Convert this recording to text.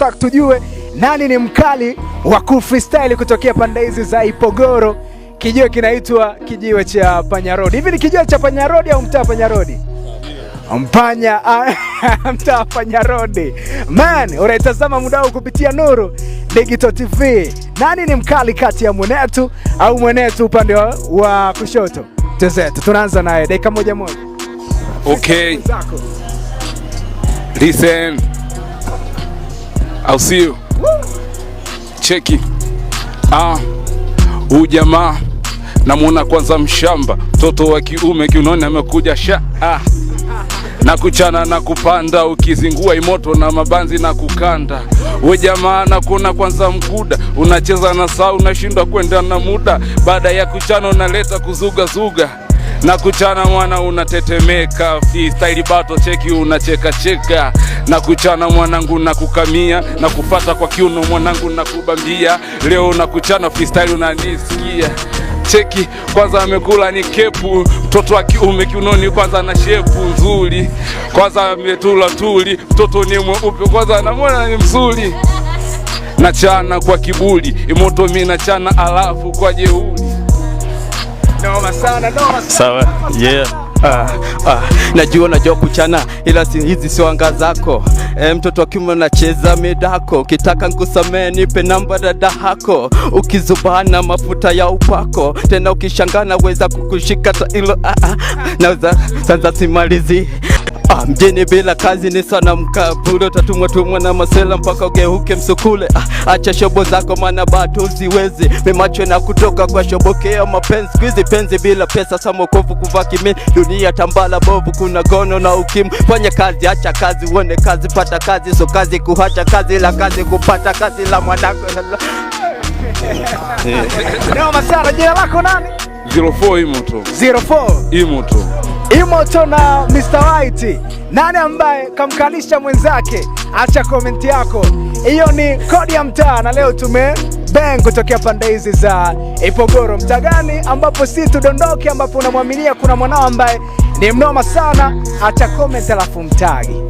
tunataka tujue nani ni mkali wa freestyle kutokea pande hizi za Ipogoro. Kijiwe kinaitwa kijiwe cha Panya Road. Hivi ni kijiwe cha Panya Road au mtaa Panya Road? Mpanya mtaa Panya Road. Man, unaitazama muda huu kupitia Nuru Digital TV. Nani ni mkali kati ya mwenetu au mwenetu upande wa kushoto? Tezetu, tunaanza naye dakika moja. Okay. Listen. I'll see you. Cheki. Ujamaa namuona kwanza mshamba, mtoto wa kiume kiunoni amekuja na kuchana na kupanda, ukizingua imoto na mabanzi na kukanda. We jamaa na kuna kwanza mkuda, unacheza na saa unashindwa kwenda na muda, baada ya kuchana unaleta kuzuga zuga. Na kuchana mwana unatetemeka, freestyle battle cheki unacheka cheka. Na kuchana mwanangu na kukamia, na kufata kwa kiuno mwanangu na kubambia. Leo na kuchana freestyle unanisikia. Cheki kwanza amekula ni kepu, mtoto wa kiume kiunoni kwanza na shepu nzuri. Kwanza ametula tuli, mtoto ni mweupe kwanza na mwana ni mzuri. Na chana kwa kiburi, imoto mimi na chana alafu kwa jeuri. Noma sana. Sawa, yeah. Najua kuchana ila hizi sio anga zako. Mtoto wa kiume anacheza medako, kitaka nikusamee nipe namba dada hako. Ukizubana mafuta ya upako, tena ukishangana weza kukushika ilo naweza sanza simalizi. Mjini bila kazi ni sana mkaburo, tatumwa na masela mpaka ugeuke msukule. Acha shobo zako mana bado ziwezi, memacho na kutoka kwa shobokea mapenzi. Kwizi penzi bila pesa samokofu kuvaki mini, dunia tambala bovu kuna gono na ukimu. Fanya kazi, acha kazi, uone kazi, pata kazi. So kazi kuhacha kazi, la kazi kupata kazi la mwanako. Noma sana. Jina lako nani? 04 Imoto. 04 Imoto na Mr. White. Nani ambaye kamkalisha mwenzake? Acha komenti yako. Hiyo ni kodi ya mtaa, na leo bang kutokea pande hizi za Ipogoro. Mtaa gani ambapo si tudondoke, ambapo unamwaminia kuna mwanao ambaye ni mnoma sana? Acha komenti alafu mtagi.